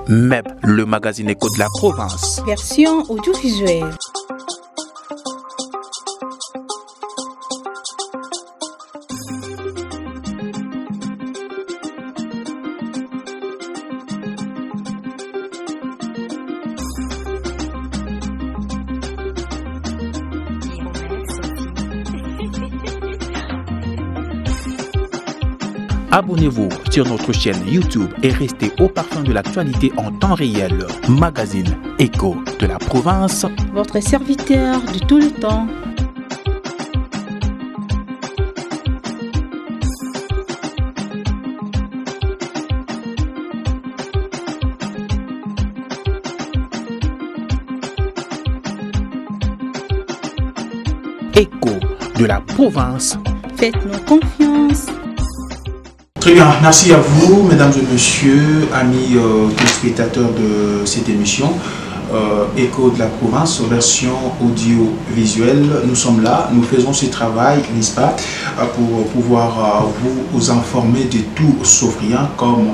MEB, le magazine éco de la province. Version audiovisuelle. Abonnez-vous sur notre chaîne YouTube et restez au parfum de l'actualité en temps réel. Magazine Éco de la province. Votre serviteur de tout le temps. Éco de la province. Faites-nous confiance. Très bien, merci à vous, mesdames et messieurs, amis téléspectateurs de cette émission. Éco de la province, version audiovisuelle. Nous sommes là, nous faisons ce travail, n'est-ce pas, pour pouvoir vous informer de tout sauf rien, comme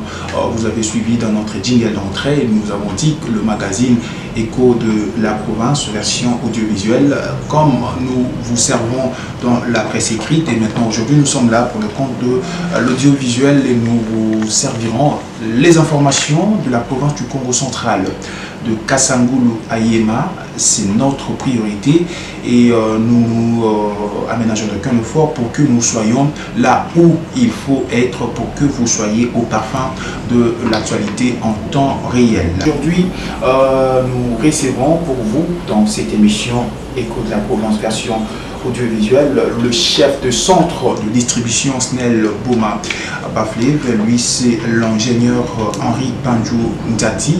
vous avez suivi dans notre jingle d'entrée. Nous avons dit que le magazine Éco de la province, version audiovisuelle, comme nous vous servons dans la presse écrite, et maintenant aujourd'hui nous sommes là pour le compte de l'audiovisuel et nous vous servirons les informations de la province du Congo central, de Kasangulu à Yema. C'est notre priorité et nous nous aménageons de cœur fort pour que nous soyons là où il faut être, pour que vous soyez au parfum de l'actualité en temps réel. Aujourd'hui, nous recevons pour vous dans cette émission Éco de la province version audiovisuelle le chef de centre de distribution SNEL Boma Baflev. Lui, c'est l'ingénieur Henri Banjo Ndati.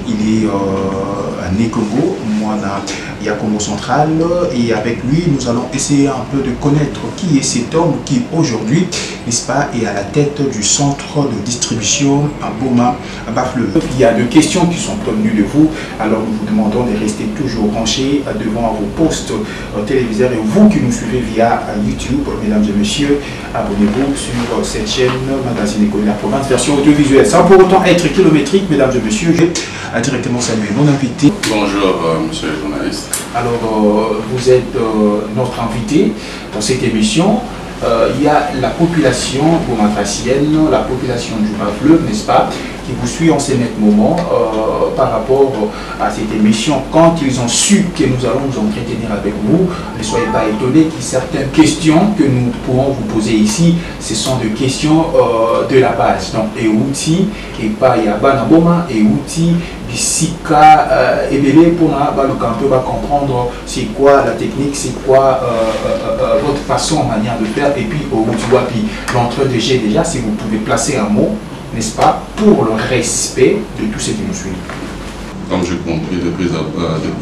Il est à Congo, moi à Congo central, et avec lui nous allons essayer un peu de connaître qui est cet homme qui aujourd'hui, n'est-ce pas, est à la tête du centre de distribution à Boma Baflev. Il y a des questions qui sont connues de vous, alors nous vous demandons de rester toujours branchés devant vos postes téléviseurs, et vous qui nous suivez via YouTube, mesdames et messieurs, abonnez-vous sur cette chaîne Magazine Éco de la province version audiovisuelle, sans pour autant être kilométrique. Mesdames et messieurs, je vais directement saluer mon invité. Bonjour monsieur le journaliste. Alors vous êtes notre invité dans cette émission. Il y a la population bomatracienne, la population du Baflev, n'est-ce pas, qui vous suit en ce net moment par rapport à cette émission. Quand ils ont su que nous allons nous entretenir avec vous, ne soyez pas étonnés que certaines questions que nous pourrons vous poser ici, ce sont des questions de la base. Donc, et outils, et pas Yabana Boma, et outils, Bisika, Ebele, pour comprendre c'est quoi la technique, c'est quoi votre façon, manière de faire, et puis au Wapi, l'entre déjà, si vous pouvez placer un mot, n'est-ce pas, pour le respect de tous ceux qui nous suivent. Comme j'ai compris depuis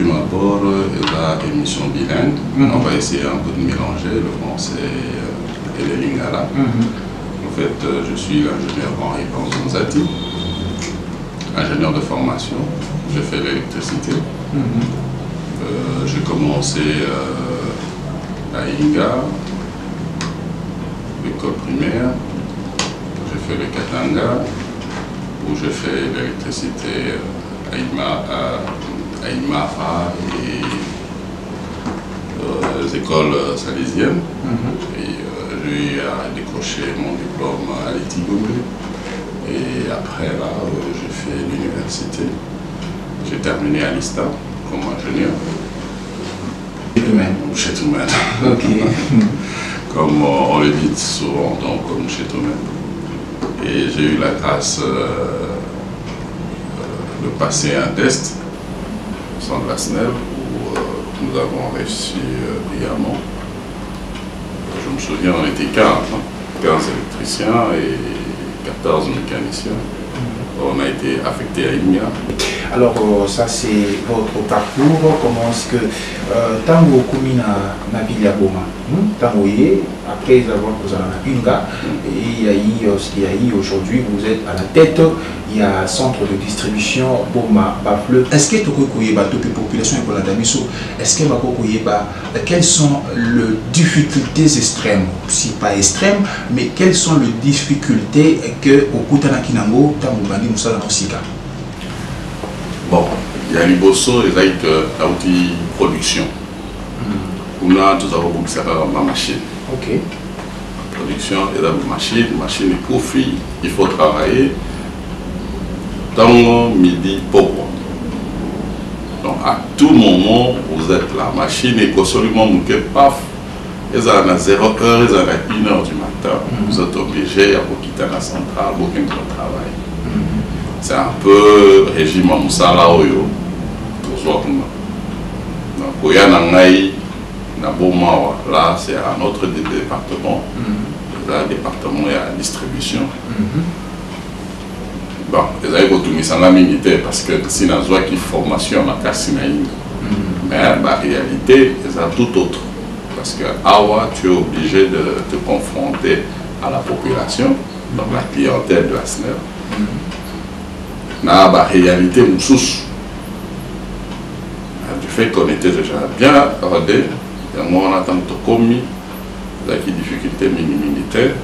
ma part, la émission bilingue, on va essayer un peu de mélanger le français et le lingala. En fait, je suis l'ingénieur Henri Panzonzati, ingénieur de formation. J'ai fait l'électricité. J'ai commencé à Inga, l'école primaire. J'ai fait le Katanga, où j'ai fait l'électricité à Imara et les écoles salésiennes. Et j'ai eu à décrocher mon diplôme à l'Itigombe. Et après, là, j'ai fait l'université. J'ai terminé à l'ISTA comme ingénieur. Chez Toumen. Ok. Comme on le dit souvent, donc comme chez Toumen. Et j'ai eu la grâce de passer un test au centre de la SNEL où nous avons réussi brillamment. Je me souviens, on était 15 électriciens et 14 mécaniciens. On a été affecté à Imia. Alors ça c'est votre parcours. Comment est-ce que Tango Kumina Nabilia Boma, après avoir posé la Unga, et il y a eu aujourd'hui, vous êtes à la tête, il y a un centre de distribution Boma Baflev. Est-ce que tu as la population pour la Damiso? Est-ce que quelles sont les difficultés extrêmes, si pas extrêmes, mais quelles sont les difficultés que au Kutana Kinango Tamubandi Moussala Moussika? Bon, il y a Liboso et avec l'outil production. On a tout d'abord pour que ça va ma machine. Ok. Production et la machine est profit, il faut travailler. Dans midi, pourquoi? Donc à tout moment, vous êtes là. Machine est absolument mouquée, paf. Ils sont à 0 heure, ils sont à 1 heure du matin. Vous êtes obligé à quitter la centrale, aucun travail. C'est un peu régime Moussala Oyo. Donc, là, c'est un autre département. Là, le département est à la distribution. Bon, ils ont tout mis en la militaire parce que c'est une qui formation à Kassinaï. Mais en réalité, c'est tout autre. Parce que Awa, tu es obligé de te confronter à la population, donc la clientèle de la SNEL. Dans la réalité, nous sous. Du fait qu'on était déjà bien rodé, moi on a tant de commis, avec des difficultés militaires,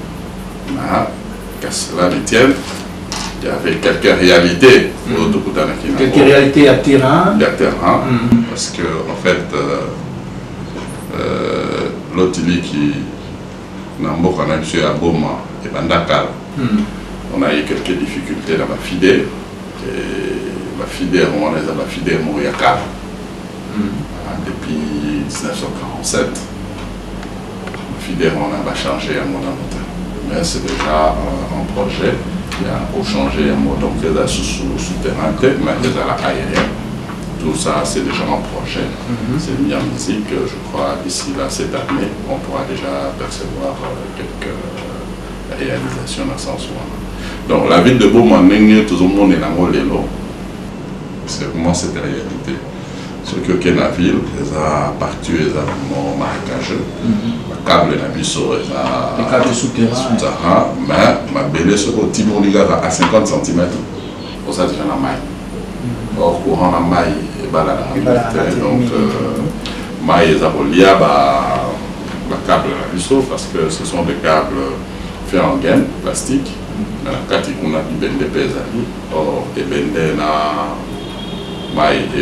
qu'à cela ne tienne, il y avait quelques réalités. Quelques réalités à terrain. À terrain, parce que en fait, l'autre qui n'a pas eu à Boma et Bandakal, on a eu quelques difficultés dans la FIDE. La FIDE, on a la FIDE Moriaka depuis 1947. La FIDE, on a changé à mon amour. Mais c'est déjà un projet qui a changé à mon donc les sous-terrain, mais les aériens. Tout ça, c'est déjà un projet. C'est mis en musique, je crois, d'ici là, cette année, on pourra déjà percevoir quelques réalisations dans ce sens-là. Donc, la ville de Beaumont-Nengue, tout le monde est dans le Lélo. C'est vraiment cette réalité. Ce que est la ville, ils ont parti, ils ont vraiment marécageux. Le câble est les câbles souterrains. Mais ma belle, ce que Timon à 50 cm. Pour ça, c'est la maille. Or, courant la maille, donc, maille, ils ont lié le câble à la parce que ce sont des câbles faits en gaine, plastique. Dans la carte, on a dit bende pesali, or et bende na maille et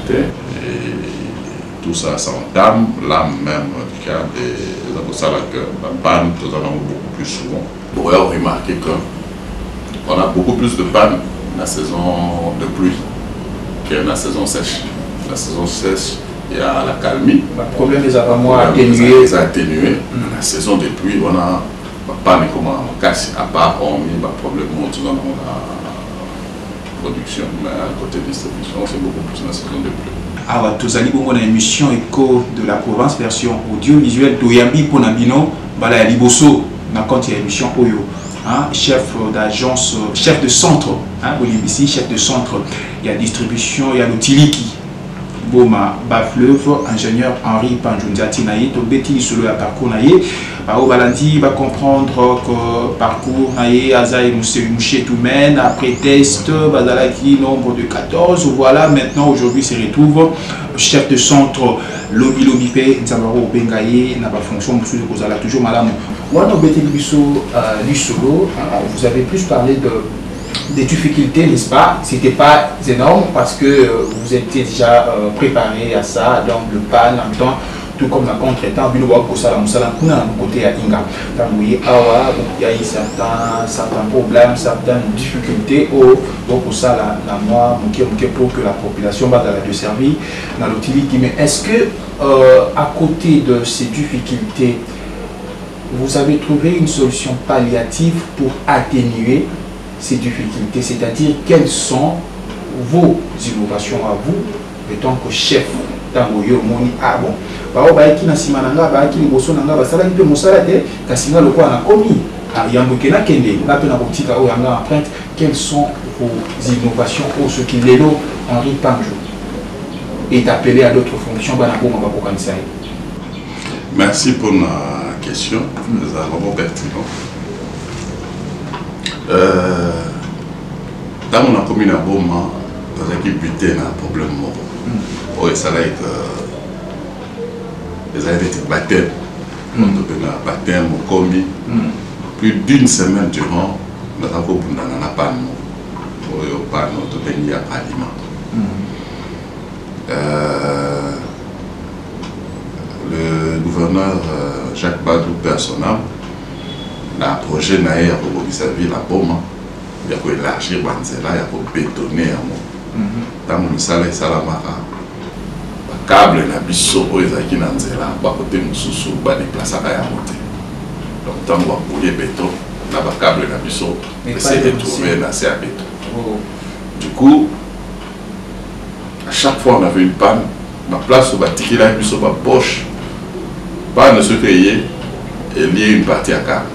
terre. Et tout ça s'entame là même du cas des ça que la panne, nous en avons beaucoup plus souvent. Vous pouvez remarquer qu'on a beaucoup plus de panne dans la saison de pluie que dans la saison sèche. La saison sèche, il y a la calmie. Le problème des armoires atténués. La saison de pluie, on a pas comme un casse, à part on a un problème dans la production, mais à côté distribution, c'est beaucoup plus dans la saison de pluie. Alors, tous allez pour une émission Écho de la Provence, version audiovisuelle Toyambi Ponabino, Bala Liboso, dans l'émission Oyo. Chef d'agence, chef de centre, ici, chef de centre, il y a distribution, il y a l'Outiliki. Boma Bafleuve, ingénieur Henri Panjundiati Naïe, Tobeti sur le parcours Naïe. Bao Balandi va comprendre que parcours Naïe, Azaï Mouché Toumen, après test, Bazalaki, nombre de 14. Voilà, maintenant, aujourd'hui, se retrouve chef de centre Lobi Lobipe, Nzabaro Bengaye, n'a pas fonction, monsieur de Kozala, toujours madame. Moi, dans Bété Lussolo, vous avez plus parlé des difficultés, n'est-ce pas? C'était pas énorme parce que vous étiez déjà préparé à ça, donc le pan en même temps, tout comme la contre-temps, il y a côté à Inga. Il y a eu certains problèmes, certaines difficultés pour ça, pour que la population va la desservir dans l'utilité. Mais est-ce que à côté de ces difficultés, vous avez trouvé une solution palliative pour atténuer ces difficultés, c'est-à-dire quelles sont vos innovations à vous, étant que chef d'Angoyo Moni ah bon, qui n'a simananga, qui n'a bosonanga, ça va être mosalade, Kassina le quoi n'a commis, Yamukena Kende, la pena boutique à Oyanga empreinte, quelles sont vos innovations pour ce qui est là, Henri Panjo est appelé à d'autres fonctions, Merci pour la question, c'est vraiment pertinent. Dans mon commune à Boma, dans l'équipe buté, il y a un problème mort. Ça a été les avait été baptême. Baptême au combi. Plus d'une semaine durant, nous avons pas de panne. Nous avons pas aliment. Le gouverneur Jacques Badou Personnel a projet naé à sa ville à Boma. Il y a élargir Banzela, il y a bétonner à moi. Dans mon salaire, ça la mara. Câble na biso oezaki na nzela ba côté mususu ba déplacer à monter. Donc tant qu'on poulet béton, na ba câble na biso, essayer de trouver na c'est à béton. Du coup, à chaque fois on avait une panne, ma place au bâtiment là biso ba poche. Pas ne se créer et lier une partie à câble.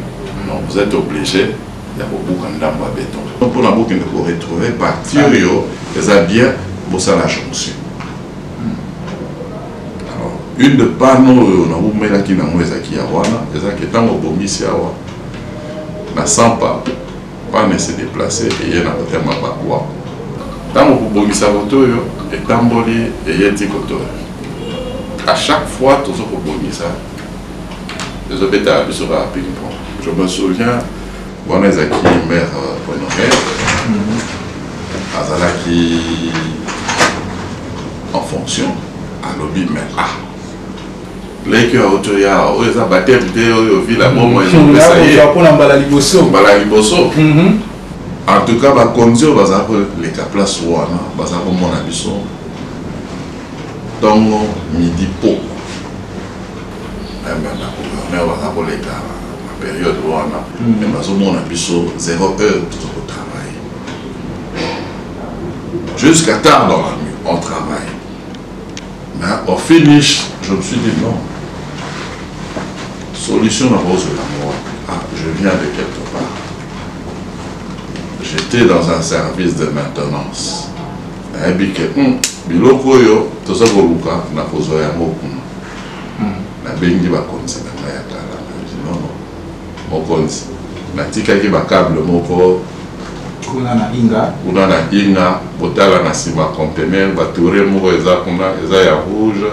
Donc vous êtes obligé de beaucoup d'endroits à béton. Donc pour la boucle de vous retrouver partir yo, les a bien pour ça la jonction. Une de panneaux na umela ki na mweza ki ya wana ezaki tango bomisi awa na sampa pas ne se déplacer et yena kotema bakwa tango bomisa kotoyo etamboli et yeti kotoyo à chaque fois toujours bomisa les obéta biso ba ping pong. Je me souviens wana ezaki maire honoraire azalaki en fonction à lobby mais les qui ont été là, ils ont battu au ville à moment ils ont essayé. En tout cas, les conditions les place wana, baza ko mona biso. Donc midi po. Même na gouverneur baza ko leka la période wana, mais bazo mona biso 0 heure tout au travail. Jusqu'à tard dans la nuit, on travaille. Mais au finish, je me suis dit non. Solution à cause de la mort. Ah, je viens de quelque part. J'étais dans un service de maintenance. Et puis que, biloko yo, tout ça pour Luka, na pozo ya mokuna. Na bengi ba konzi na ya kala. Non non. Mokonzi. Na tika ki ba câble moko. Kuna na inga, botala na sima conteneur, baterie moko eza kuna, eza ya rouge.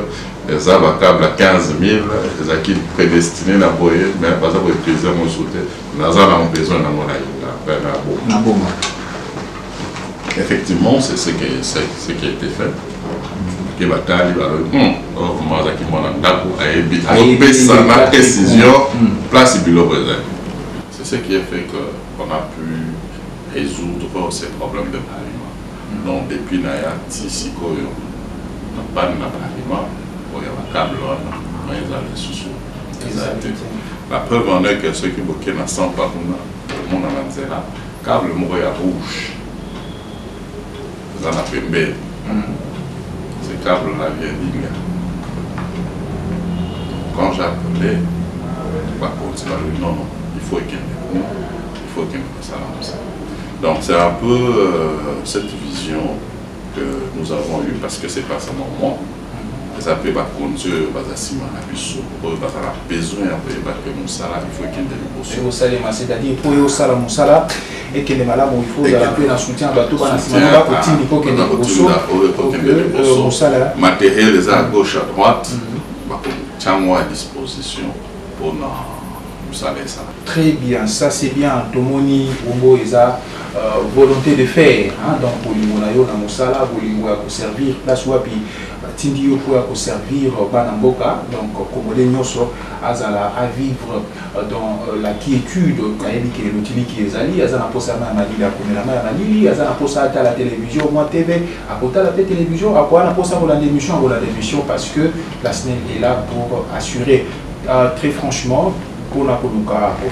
Les câbles à 15 000, les acquis prédestinés à boyer, mais pas à utiliser mon soutien. Nous avons besoin de mon effectivement, c'est ce qui a été fait. Et bataille, c'est ce qui a fait qu'on a pu résoudre ces problèmes de bâtiment. Donc, depuis Naya, Tissiko, on n'a pas de bâtiment. Il y a un câble la preuve en est que ceux qui bloquaient dans 100 par le monde en Anzela, câble mourir rouge. Dans la PMB, ces câbles-là viennent d'Inga. Quand j'ai appelé, non, il faut qu'il fasse ça. Donc c'est un peu cette vision que nous avons eue, parce que c'est pas seulement moi. Ça peut pas conduire, il faut c'est-à-dire pour y aussi la moussala et que les malades il faut un soutien à tout le matériel les à gauche à droite à disposition pour ça. Très bien, ça c'est bien. Tomoni Ombo Eza volonté de faire, donc pour l'imonayo na moussala pour servir place wapi Tindio pour servir Banamboka, donc comme les Nyoso Azala à vivre dans la quiétude, qui est l'outil qui est Zali, Azana Posa Mamali, la première Mamali, Azana Posa à la télévision, moi TV, à côté de la télévision, à quoi la Posa pour la démission, parce que la SNEL est là pour assurer très franchement. Pour la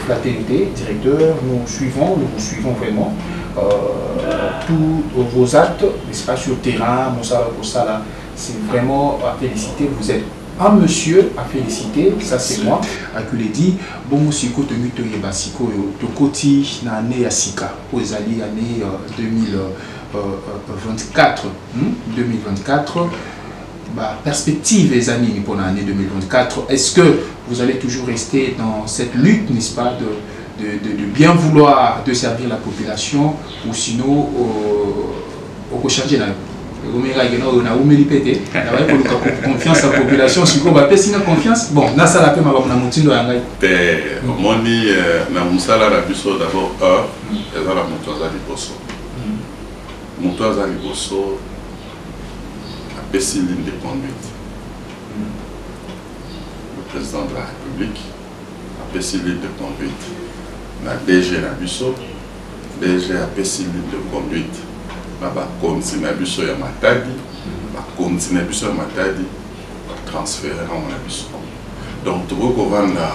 fraternité, directeur, nous vous suivons vraiment tous vos actes, l'espace sur le terrain, Moussala, c'est vraiment à féliciter. Vous êtes un monsieur à féliciter, ça c'est moi. À que les dit, bon, Moussiko, Temuto Yebasiko, Tokoti, Nane Yasika, aux alliés année 2024. 2024. Perspective les amis pour l'année 2024, est-ce que vous allez toujours rester dans cette lutte, n'est-ce pas, de bien vouloir de servir la population, ou sinon au changer la confiance à la population, si on va passer une confiance, bon, là ça la paix, ma montine de l'anglais. Moni, na musala la biso d'abord et dans la montoise à liboso. Montoise à liboso. baissé ligne de conduite. Le président de la République a baissé ligne de conduite. La DG Nabiso, DG a baissé ligne de conduite. Ma konti Nabiso ya Matadi, ma konti Nabiso ya Matadi, transférer à mon Nabiso. Donc tout le monde a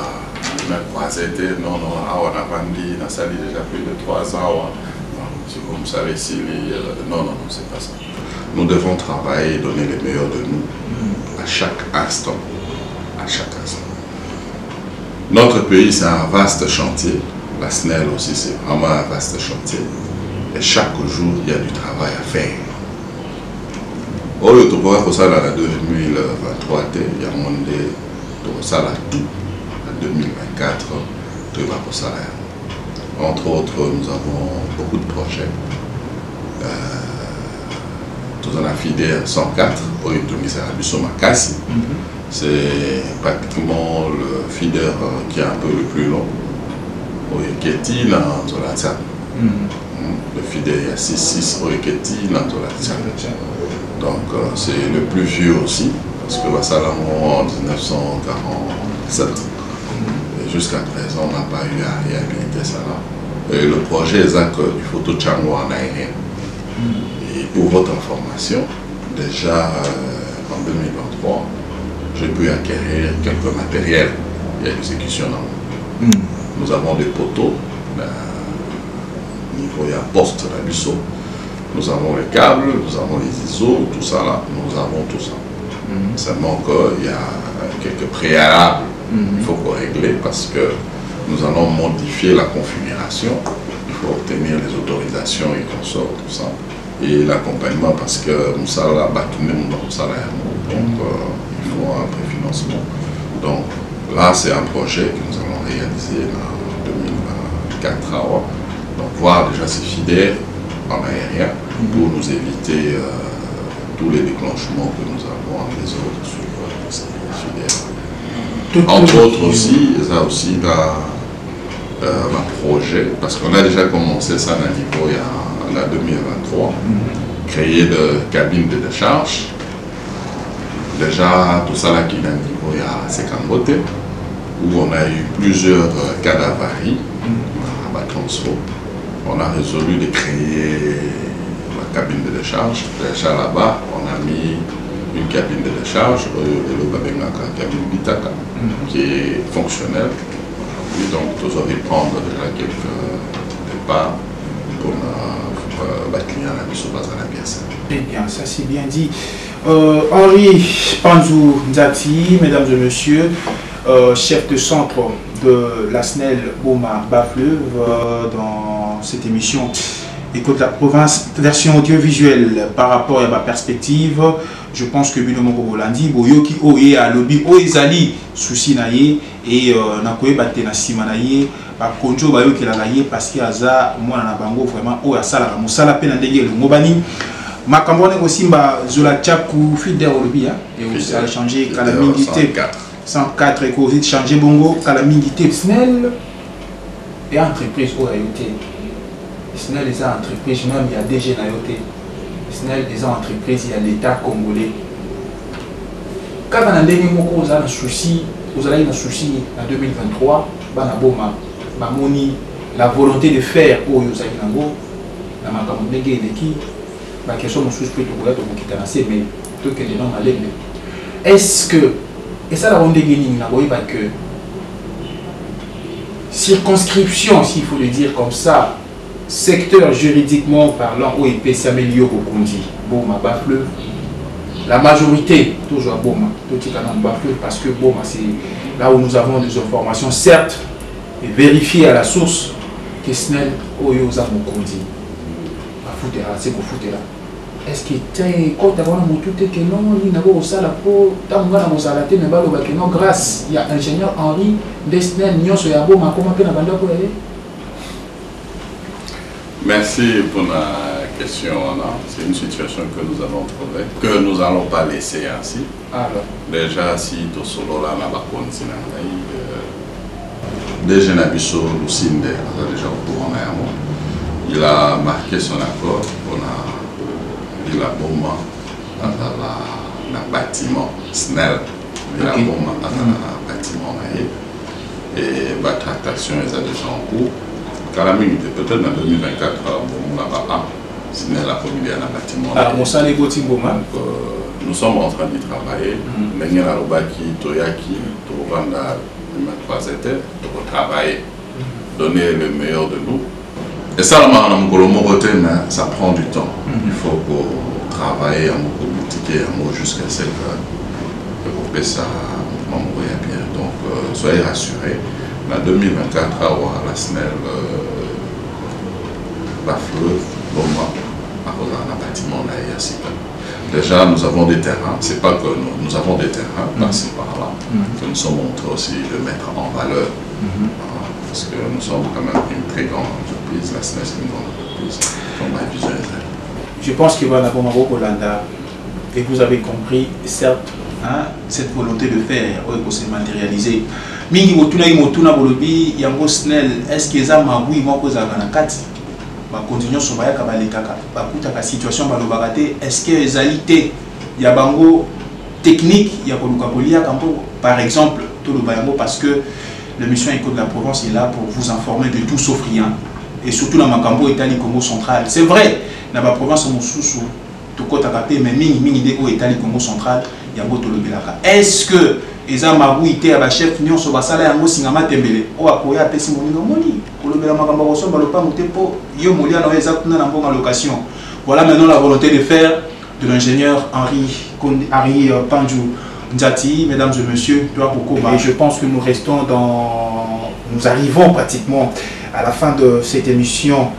croisé, non, on a vendu, on a sali déjà plus de 3 ans. Si vous savez si non, c'est pas ça. Nous devons travailler et donner le meilleur de nous à chaque instant. À chaque instant. Notre pays, c'est un vaste chantier. La SNEL aussi, c'est vraiment un vaste chantier. Et chaque jour, il y a du travail à faire. Au lieu de pouvoir faire ça en 2023, il y a un monde de ça tout. En 2024, tout va pour ça. Entre autres, nous avons beaucoup de projets. Nous avons la FIDER 104, pour c'est pratiquement le FIDER qui est un peu le plus long. Qui est il dans la Tchad. Le FIDER, il y a 6 Oeketi dans la Tchad. Donc, c'est le plus vieux aussi, parce que Bassalamo en 1947. Jusqu'à présent, on n'a pas eu à réhabiliter ça là. Et le projet exact du photo Tchango en aérien. Et pour votre information, déjà en 2023, j'ai pu acquérir quelques matériels d'exécution. Nous avons des poteaux, niveau il y a poste à Bissau. Nous avons les câbles, nous avons les ISO, tout ça là, nous avons tout ça. Seulement qu'il y a quelques préalables. Il faut qu'on règle parce que nous allons modifier la configuration. Il faut obtenir les autorisations et consorts, tout ça. Et l'accompagnement parce que nous sommes là, donc il faut un préfinancement. Donc là, c'est un projet que nous allons réaliser en 2024. Donc voir déjà ces FIDER en aérien pour nous éviter tous les déclenchements que nous avons en les autres sur ces FIDER. Entre autres aussi, il y a aussi un projet, parce qu'on a déjà commencé ça à niveau en 2023, créer de cabines de décharge. Déjà, tout ça là qui est à niveau il y a 50 beautés, où on a eu plusieurs cas d'avarie à Transfo. On a résolu de créer la cabine de décharge. Déjà là-bas, on a mis une cabine de décharge, une cabine Bitaka, qui est fonctionnelle. Et donc, vous aurez prendre déjà quelques départs pour la client à la pièce. Très bien, ça c'est bien dit. Henri Panzou Nzati, mesdames et messieurs, chef de centre de la SNEL Boma Bas-Fleuve, dans cette émission Écoute la province, version audiovisuelle par rapport à ma perspective. Je pense que Bino Moko Bolandi, Boyoki Oye a lobby Oezali, souci naye, et Nakoye Batena Simanaye, Konjo Bayoki la naye, parce qu'il y a ça, moi na bango vraiment, Oya Sala, Moussala Penandege, le Mobani. Makambone aussi, Zola Tchakou, FIDER au lobby, et aussi a changé calamité 104 et aussi changé Bongo, calamité SNEL et entreprise OAIOT. SNEL est une entreprise, même il y a DG Nayote. SNEL est une entreprise, il y a l'État congolais. Quand on a un souci, vous avez un souci en 2023, la volonté de faire pour vous avez la question est mais tout que les noms est-ce que, et ça la ronde de que circonscription, s'il faut le dire comme ça, secteur juridiquement parlant, OIP s'améliore au Kondi, Boma Bas-Fleuve. La majorité, toujours à Boma, parce que Boma, c'est là où nous avons des informations, certes, et vérifiées à la source, que SNEL, Oyoza Mokondi. C'est pour foutre là. Est-ce que quand tu as un que non, il n'y a pas de sala pour non, grâce, il y a ingénieur Henri Desnel, Nyos et Aboma, comment on a pour aller? Merci pour la question. C'est une situation que nous allons trouver, que nous n'allons pas laisser ainsi. Alors, déjà, si tu solo là, déjà Nabiso Lucinde, déjà au courant, il a marqué son accord. Il a Boma dans la un bâtiment SNEL, la bombe un bâtiment et la tractation est déjà en cours. Car la minute peut-être en 2024, on n'a pas SNEL a promis un bâtiment. Alors, nous sommes en train d'y travailler. Nous avons travailler, donner le meilleur de nous. Et ça, ça prend du temps. Il faut travailler, politiquer jusqu'à ce que ça bien. Donc, soyez rassurés. En 2024, la SNEL, la fleuve, un bâtiment là, déjà, nous avons des terrains. C'est pas que nous avons des terrains par-ci par-là, que nous sommes en train aussi de mettre en valeur. Parce que nous sommes quand même une très grande entreprise. La SNEL, c'est une grande entreprise. Comme ma vision est. Je pense que et vous avez compris, certes, cette volonté de faire, pour se matérialiser. Mingi motuna bolobi yango SNEL, est-ce que ça m'a oui moi cause à Ganakati? Continuons sur la situation est-ce que les alités il y a bango technique il y a par exemple tout le bayango parce que la mission Éco de la Provence est là pour vous informer de tout sauf rien et surtout dans Makambo Italie Congo central c'est vrai dans la province Moussousou tout côté tapé mais mingi de Italie Congo central il y a beaucoup de belaka est-ce que les amabou étaient à la chef nion sur la salle yango singama tembele o akoya pesi moninga moni kolobela makambo ko somba lopa mutepo yo molia na eza kuna na mbonga location. Voilà maintenant la volonté de faire de l'ingénieur Henri Pandjou Nzati, mesdames et messieurs, et je pense que nous arrivons pratiquement à la fin de cette émission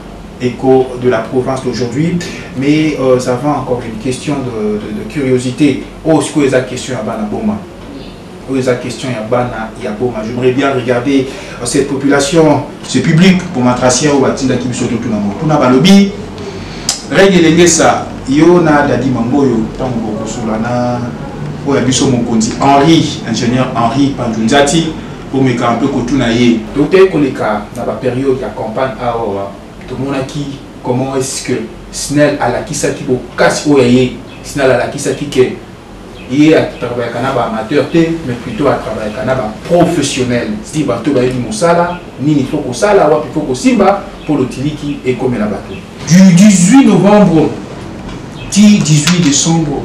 Écho de la province d'aujourd'hui, mais avant encore une question de curiosité. Est-ce que les questions à Banaboma? J'aimerais bien regarder cette population, ce public pour m'attracer au Batinda qui me saute tout le monde. Pour Nabalobi, règle ça, Yona Dadi Mamboyo, Tango Solana, Oyabiso Mokonzi, Henri, ingénieur Henri Pandunzati, pour me un peu Kotunaye. Donc, on est dans la période de la campagne à tout le monde a qui, comment est-ce que SNEL a la qui s'acquitte au casse Oyaye, SNEL a la qui s'acquitte. Il à travailler à amateur, mais plutôt à travailler à professionnel. Si bateau va être moussala, ni il faut que ça là, il faut que simba pour le tiliki et comme la bateau. Du 18 novembre, 18 décembre,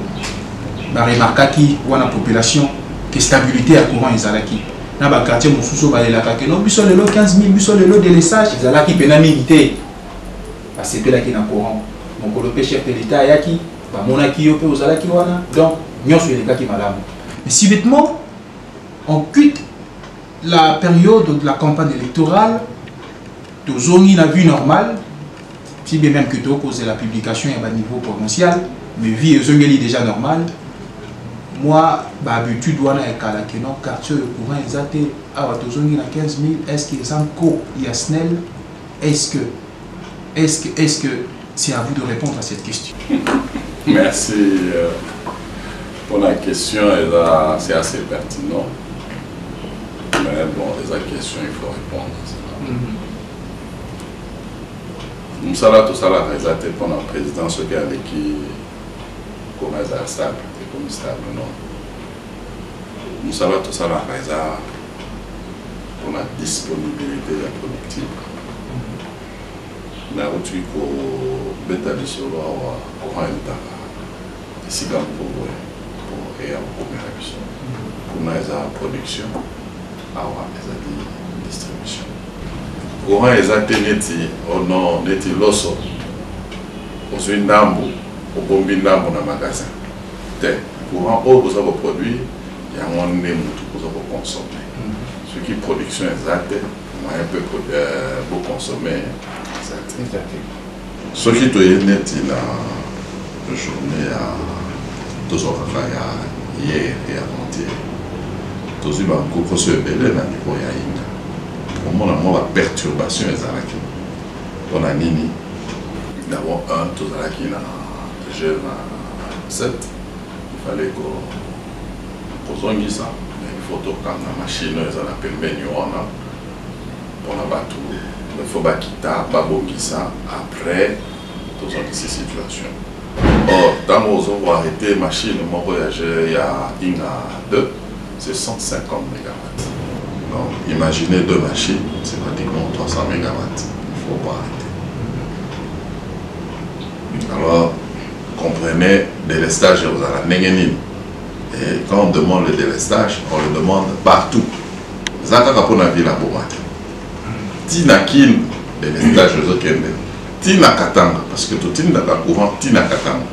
la remarque qui ou la population que stabilité à courant Izalaki. Dans le quartier Moussousso va la kake non, bisol le 15 000, bisol le délaissage, Izalaki pena milité. Parce que là qui est dans courant. Mon colopé chef de l'État yaki, ba monaki yo pe Izalaki wana. Donc mais si vêtements, on quitte la période de la campagne électorale, Tozongi la vie normale, si bien même que tu cause la publication à niveau provincial, mais vie est déjà normale. Moi, l'habitude doit être que non, quartier le courant exact, à Tozongi la 15 000, est-ce qu'il y a encore SNEL? Est-ce que c'est à vous de répondre à cette question? Merci. Pour la question, c'est assez pertinent. Mais bon, les questions, il faut répondre à ça. Nous sommes tout ça, pour la présidence qui est stable, et comme stable, non. Nous sommes tout ça, pour la disponibilité de la productive. Mais aussi pour bêta du solo, pour ici, pour et en première émission. Pour nous, la production, la distribution. Pour nous, les neti loso, au ndambo, au bombi ndambo dans le magasin. Pour nous, vous avez produit, il y a un monde pour consommer. Ce qui est production exacte, moyen peut consommer exact. Ce qui est net, la journée à tous hier et avant-hier. Tous les gens qui ont été pour moi, la perturbation est là. On a nini. D'abord, tous les qui ont jeune à 7. Il fallait qu'on ait ça. Il faut que la machine soit la permis pour la battre. Il faut quitter ça après toutes ces situations. Or, dans nos autres arrêtés, machine, mon voyageur, il y a une à deux, c'est 150 MW. Donc, imaginez deux machines, c'est pratiquement 300 MW. Il ne faut pas arrêter. Alors, comprenez, délestage aux Alanengenine. Et quand on demande le délestage, on le demande partout. Zaka kapona vila bomate. Tina kin délestage aux autres. Tina katanga, parce que tout tina ka courant tina katanga.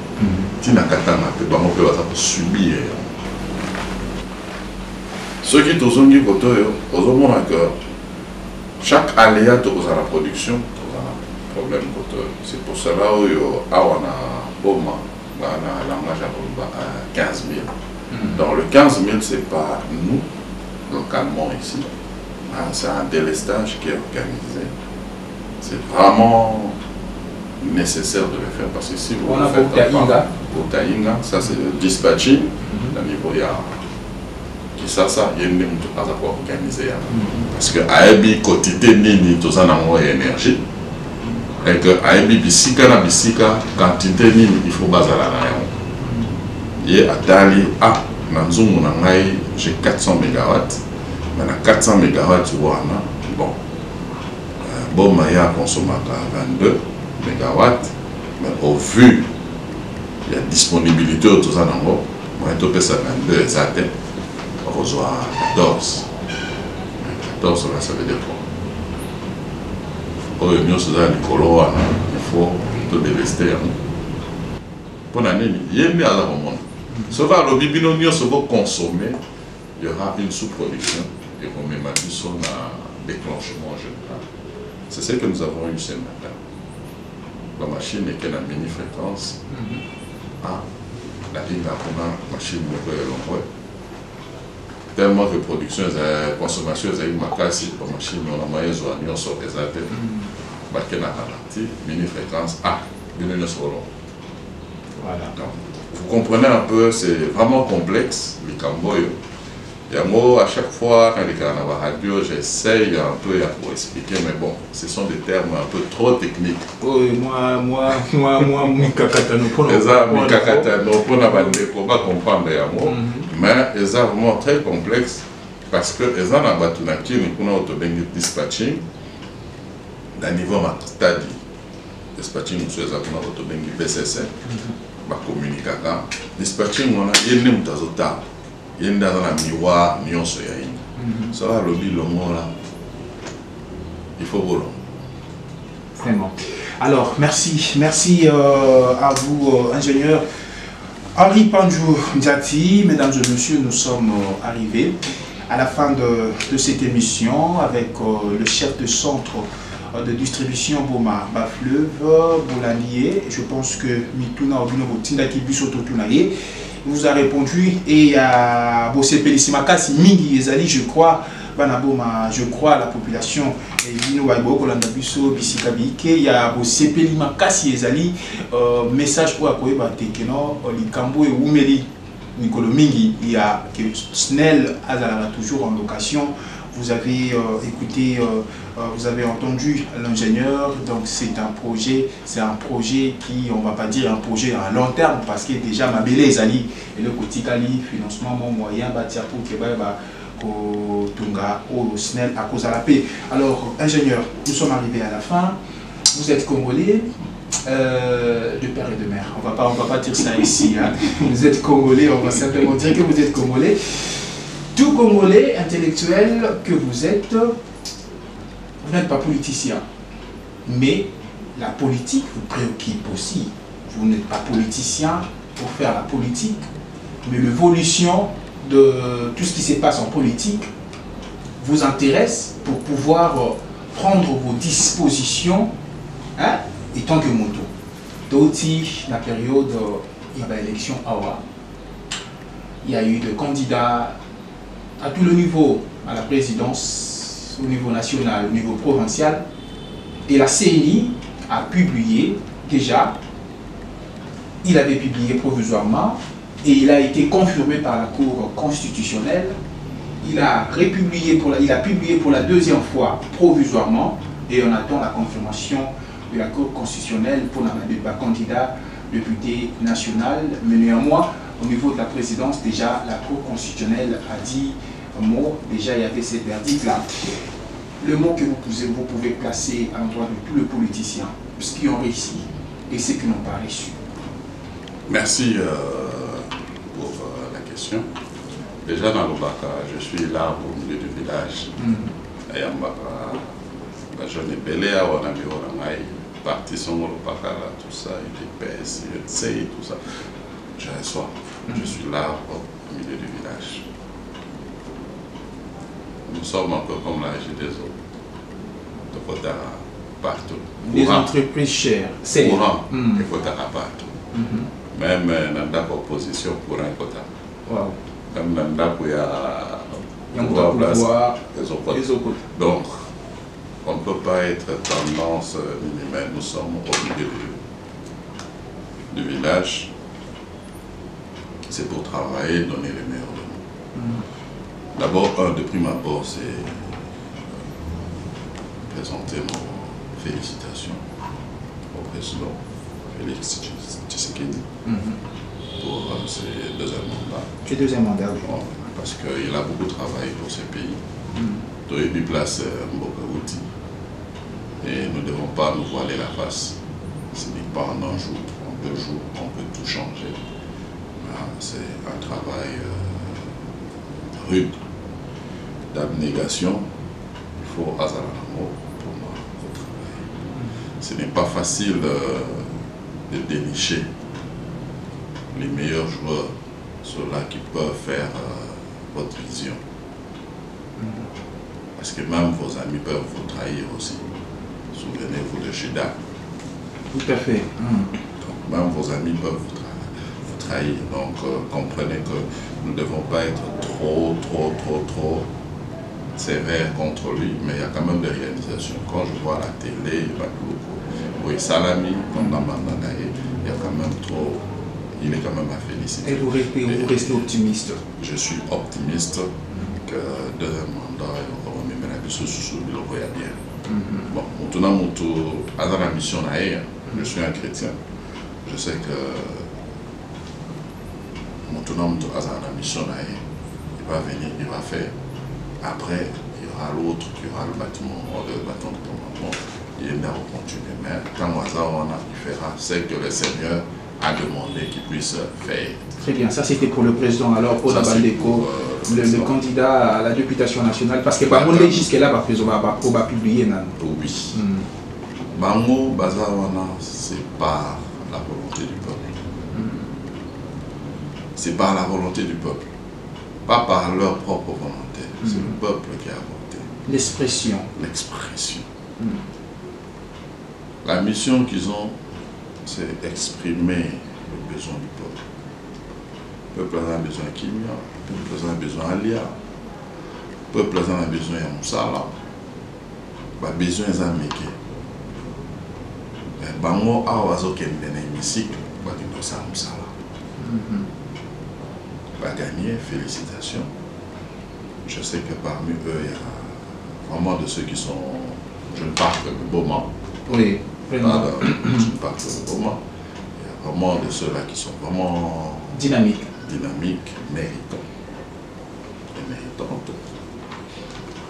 Tina katanga, que on peut subir. Ceux qui te sont dit que chaque aléa de la production, un problème. C'est pour cela qu'on a un langage à 15 000. Dans le 15 000, ce n'est pas nous, localement ici. C'est un délestage qui est organisé. C'est vraiment nécessaire de le faire parce que si vous le faites au Taïnga, ça c'est le dispatching, au niveau il y a ça, il y a une pas organisé. Parce que Aebi quotidien nini tout ça n'a pas énergie. Et que Aebi bisika na bisika quantité nini il faut baser la naïon. Il y a Dali nanzungu na ngai j'ai 400 MW. Mais à 400 MW tu vois bon Maya consomme à 22 MW. Mais au vu il y a disponibilité de tout ça dans moi je peux ça 22 exact. On reçoit 14. 14 là, ça veut dire quoi? Il faut te délester. Pour l'année, il y a mieux à la monde. Sauf que le bibino se va consommer, il y aura une sous-production et on met ma son déclenchement général. C'est ce que nous avons eu ce matin. La machine est qu'elle a mini fréquence. La ligne a machine de tellement de production et consommation de machine, on a moyen de nous sur les athènes, mini fréquence voilà. Donc, vous comprenez un peu, c'est vraiment complexe, le Camboyo. Et moi, à chaque fois, quand les carnavals radio, j'essaye un peu pour expliquer, mais bon, ce sont des termes un peu trop techniques. Oui, moi, Mikakatano, pour ne pas comprendre les mots, mais ils sont vraiment très complexes parce que ils ont un batunaki, nous avons un dispatching, d'un niveau stade, dispatching, nous avons un BCC, ma communication, dispatching, on a une mutazota. Il y a une miroir, ça va le mot là. Il faut voler. Vraiment. Alors, merci à vous, ingénieur Henri Pandjou Ndiati. Mesdames et messieurs, nous sommes arrivés à la fin de cette émission avec le chef de centre de distribution Boma Bafleuve, Bolanier. Je pense que Mituna Obinobo Tindaki Busoto Tunaye vous a répondu et à Bossé Pelisimakasi Mingi Ezali, je crois, Banaboma, je crois à la population. Il y a Bossé Pelisimakasi Ezali, message pour Akoeba Tekeno, Likambo et Oumeli, Nicolo Mingi, il y a que Snell Azala toujours en location. Vous avez écouté, vous avez entendu l'ingénieur, donc c'est un projet qui, on ne va pas dire un projet à long terme, parce que déjà ma belle Ezali et le côté Kali, financement, mon moyen, bâtir pour que Tunga ou Snell à cause de la paix. Alors, ingénieur, nous sommes arrivés à la fin. Vous êtes Congolais, de père et de mère. On va pas dire ça ici. Hein. Vous êtes Congolais, on va simplement dire que vous êtes Congolais. Tout Congolais intellectuel que vous êtes, vous n'êtes pas politicien. Mais la politique vous préoccupe aussi. Vous n'êtes pas politicien pour faire la politique, mais l'évolution de tout ce qui se passe en politique vous intéresse pour pouvoir prendre vos dispositions, hein, et tant que moto. D'autres, la période, il y a l'élection AOA. Il y a eu des candidats à tout le niveau, à la présidence, au niveau national, au niveau provincial. Et la CNI a publié déjà, il avait publié provisoirement, et il a été confirmé par la Cour constitutionnelle. Il a publié pour la deuxième fois provisoirement, et on attend la confirmation de la Cour constitutionnelle pour le candidat député national. Mais néanmoins, au niveau de la présidence, déjà, la Cour constitutionnelle a dit un mot. Déjà, il y avait ces verdicts-là. Le mot que vous pouvez placer à l'endroit de tous les politiciens, ceux qui ont réussi et ceux qui n'ont pas réussi. Merci pour la question. Déjà dans le Baka, je suis là au milieu du village. Et en Baka, la jeune est belle, on a mis au parti sur le Baka, tout ça, il épaisse, il sait, tout ça. J'ai un soir, je suis là au milieu du village. Nous sommes un peu comme la régie des eaux. De Kotara partout. Des entreprises chères. C'est courant. Il faut partout. Même dans l'opposition pour un quota. Wow. Même dans la il y a un pouvoir. Donc, on ne peut pas être tendance minimale. Nous sommes au milieu du village. C'est pour travailler, donner les meilleurs de nous. D'abord, de prime abord, c'est présenter nos félicitations au président Félix Tshisekedi pour ses deuxièmes mandats. Ses deuxième mandat, oui. Parce qu'il a beaucoup travaillé pour ce pays. Donc, il lui place Mbokawuti. Et nous ne devons pas nous voiler la face. Ce n'est pas en un jour, en 2 jours, on peut tout changer. C'est un travail rude, d'abnégation. Il faut hasard l'amour pour moi au travail. Ce n'est pas facile de dénicher les meilleurs joueurs, ceux-là qui peuvent faire votre vision. Parce que même vos amis peuvent vous trahir aussi. Souvenez-vous de Shida. Tout à fait. Donc, même vos amis peuvent vous trahir. Donc comprenez que nous ne devons pas être trop sévères contre lui, mais il y a quand même des réalisations. Quand je vois la télé, oui, Salami, il y a quand même trop, il est quand même à féliciter. Et vous restez optimiste? Je suis optimiste que deuxième mandat, il le voit bien. Bon, maintenant, à la mission, je suis un chrétien. Je sais que maintenant, la mission, il va venir, il va faire. Après, il y aura l'autre qui aura le bâtiment de commandement. Il va continuer. Mais quand il fera ce que le Seigneur a demandé qu'il puisse faire. Très bien, ça c'était pour le président. Alors pour Baldeko, le candidat à la députation nationale, parce que on est jusque-là, on va publier. Oui. Bango Bazawana, c'est par la volonté du peuple. C'est par la volonté du peuple, pas par leur propre volonté. C'est le peuple qui a voté. L'expression. L'expression. La mission qu'ils ont, c'est exprimer le besoin du peuple. Le peuple a besoin de Kimia, le peuple a besoin d'Alia, le peuple a besoin de Moussala, il a besoin de Méké. Bango a oiseau qui est dans l'hémicycle, il va dire ça Moussala. Va gagner, félicitations. Je sais que parmi eux, il y a vraiment de ceux qui sont, je ne parle que de Boma. Oui, vraiment. Je ne parle que de Boma. Il y a vraiment de ceux-là qui sont vraiment dynamiques, méritants et méritantes.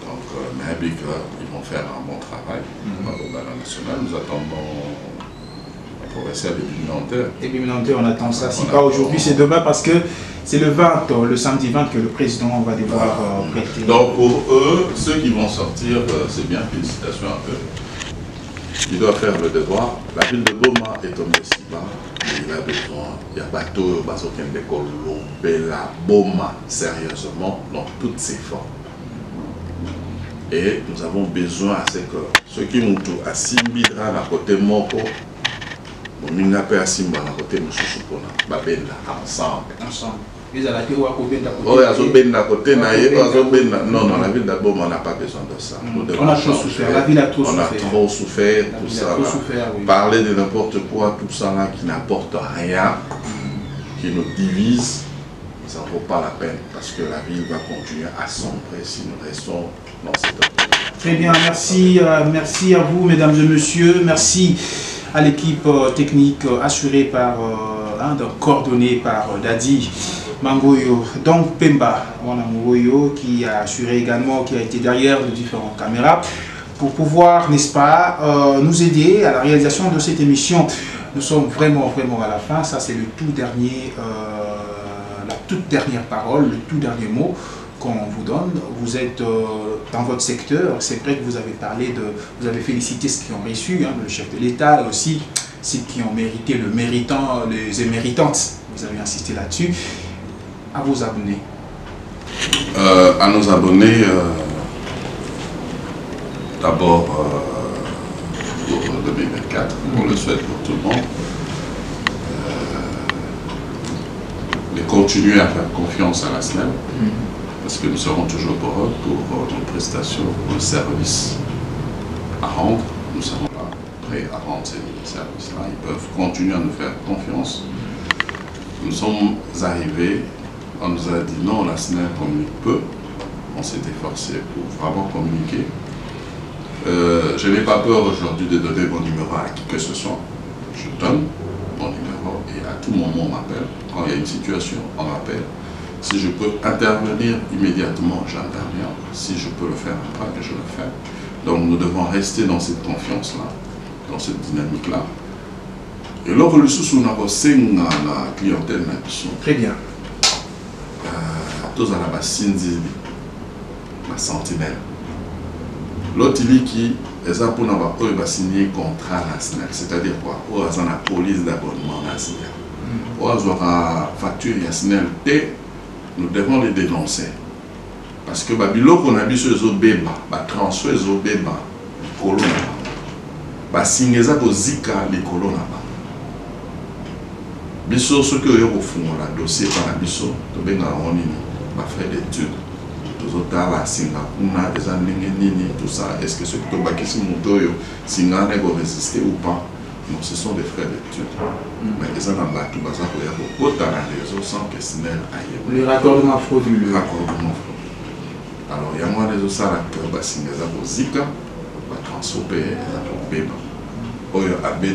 Donc, mais ils vont faire un bon travail au Ballet national. Nous attendons un professeur et bimenteur, on attend ça. Si pas aujourd'hui, c'est demain parce que c'est le 20, le samedi 20 que le président va devoir prêter. Donc pour eux, ceux qui vont sortir, c'est bien, félicitations à eux. Ils doivent faire le devoir. La ville de Boma est tombée si bas. Il a besoin, il y a bateau, bateau qui est la Boma, sérieusement, dans toutes ses formes. Et nous avons besoin à ce que ceux qui nous à Simbidra, à côté Moko, nous n'avons pas à Simba, à côté de Sousoupona, ensemble. Ils ont la théorie à côté. Non, la ville d'Abom, on n'a pas besoin de ça. On a trop souffert, la ville a trop souffert. On a trop souffert, tout ça. Parler de n'importe quoi, tout ça là qui n'apporte rien, qui nous divise, ça ne vaut pas la peine parce que la ville va continuer à sombrer si nous restons dans cette opinion. Très bien, merci à vous, mesdames et messieurs. Merci à l'équipe technique assurée par, coordonnée par Dadi Mangoyo, donc Pemba Mangoyo, qui a assuré également, qui a été derrière les différentes caméras pour pouvoir, n'est-ce pas, nous aider à la réalisation de cette émission. Nous sommes vraiment à la fin. Ça, c'est le tout dernier, la toute dernière parole, le tout dernier mot qu'on vous donne. Vous êtes dans votre secteur. C'est vrai que vous avez parlé de, vous avez félicité ceux qui ont reçu, le chef de l'État, et aussi ceux qui ont mérité, le méritant, les éméritantes. Vous avez insisté là-dessus. À vos abonnés. À nos abonnés, d'abord pour 2024, on le souhaite pour tout le monde. De continuer à faire confiance à la SNEL, parce que nous serons toujours pour eux, pour nos prestations, nos services à rendre. Nous serons là, prêts à rendre ces services-là. Ils peuvent continuer à nous faire confiance. Nous sommes arrivés, on nous a dit non, la SNEL communique peu. On s'est efforcé pour vraiment communiquer. Je n'ai pas peur aujourd'hui de donner mon numéro à qui que ce soit. Je donne mon numéro et à tout moment on m'appelle. Quand il y a une situation, on m'appelle. Si je peux intervenir immédiatement, j'interviens. Si je peux le faire après, je le fais. Donc nous devons rester dans cette confiance-là, dans cette dynamique-là. Et lorsque le sous on a la clientèle, très bien. Tous à la bassine, la sentinelle. L'autre qui est là pour signer contrat national, c'est-à-dire quoi? On a la police d'abonnement national. On a facture nationale, nous devons les dénoncer. Parce que Babylone qu'on a vu sur les autres bébés, transfert les autres bébés, les colons, signer ça pour Zika, les colons. Bisso, ce que vous font, le dossier par la Bisso, tu vas faire des études. Tout ça, est-ce que ce que tu as si résister ou pas? Non, ce sont des frais d'études. Mais les gens ont battu sans que SNEL aille. Le raccordement frauduleux. Alors, il y a moins de ça qui signé pour Zika, pour transférer pour Beba. Il y a des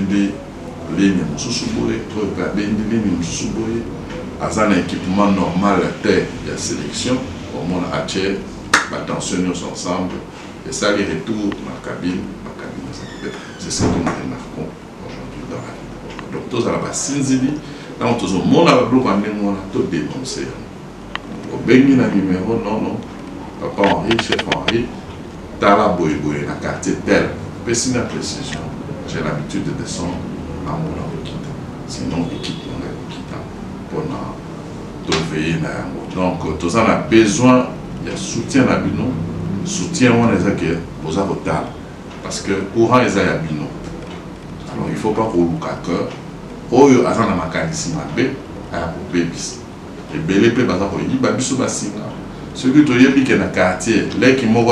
lignes dans un équipement normal de sélection. Au monde entier, attention nous ensemble, et ça les retours dans la cabine, c'est ce que nous remarquons aujourd'hui dans la vie. Donc tous à la base, dans tout le monde a tout dénoncé. Au béni na numéro non, papa Henri, chef Henri, Tala Boy, la quartier tel, petit la précision, j'ai l'habitude de descendre à mon Okita, sinon l'équipe on a Okita pour veiller. Donc, tout ça, on a besoin de soutien à Bino. Soutien, on est que vous avez retard. Parce que courant est à Bino. Alors, il ne faut pas qu'on loue à cœur. Oh, il y a un mécanisme à B, à bébis. Et belé peut pas y babiso basinga. Ce que tu as dit que dans le quartier, les qui m'ont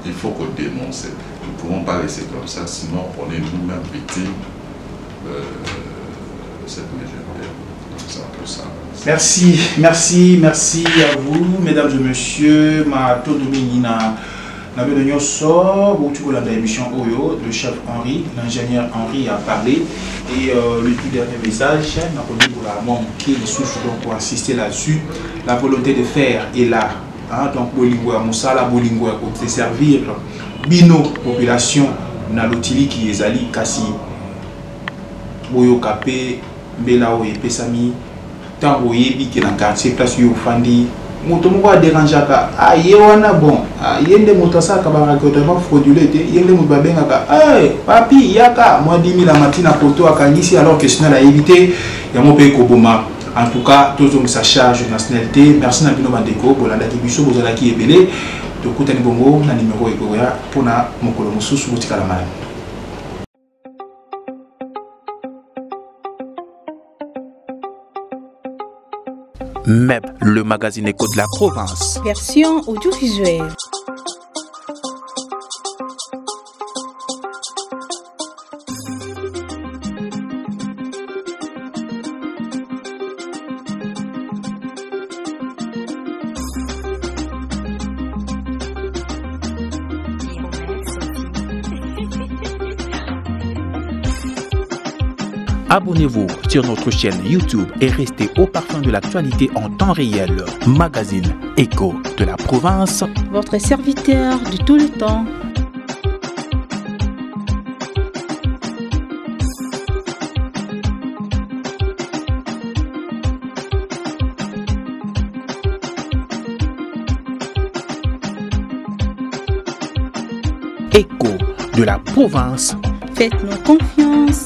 il faut qu'on dénonce. Nous ne pouvons pas laisser comme ça, sinon on est nous-mêmes victimes de cette légèreté. Merci à vous, mesdames et messieurs. Ma Todomina, la l'émission Oyo, le chef Henri, l'ingénieur Henri a parlé. Et le tout dernier message, pour insister là-dessus, la volonté de faire est là. Donc, Bolingwa, Moussala, Bolingwa, pour servir Bino, population, Nalotili qui est Ali, Kassi, Boyo Kapé, Belao et Pesami. Tant que vous avez dans le quartier, place où vous fandi, vous avez dérangé. Ah, il y a bon. Il y a des motos qui sont frauduleux. Il y a des motos qui sont papi, yaka, moi 10 000 la matinée à Poto à Kanisi, alors que sinon, à éviter, il y a mon pays Koboma. En tout cas, tous ont sa charge de nationalité. Merci à Bino Mandeko, pour la date de vous avez qui est belé. De Koutani Bongo, le numéro est pour la Mokolo Moussous, Boutika la Malade. MEP, le magazine éco de la province. Version audiovisuelle. Abonnez-vous sur notre chaîne YouTube et restez au parfum de l'actualité en temps réel. Magazine Écho de la province. Votre serviteur de tout le temps. Écho de la province. Faites-nous confiance.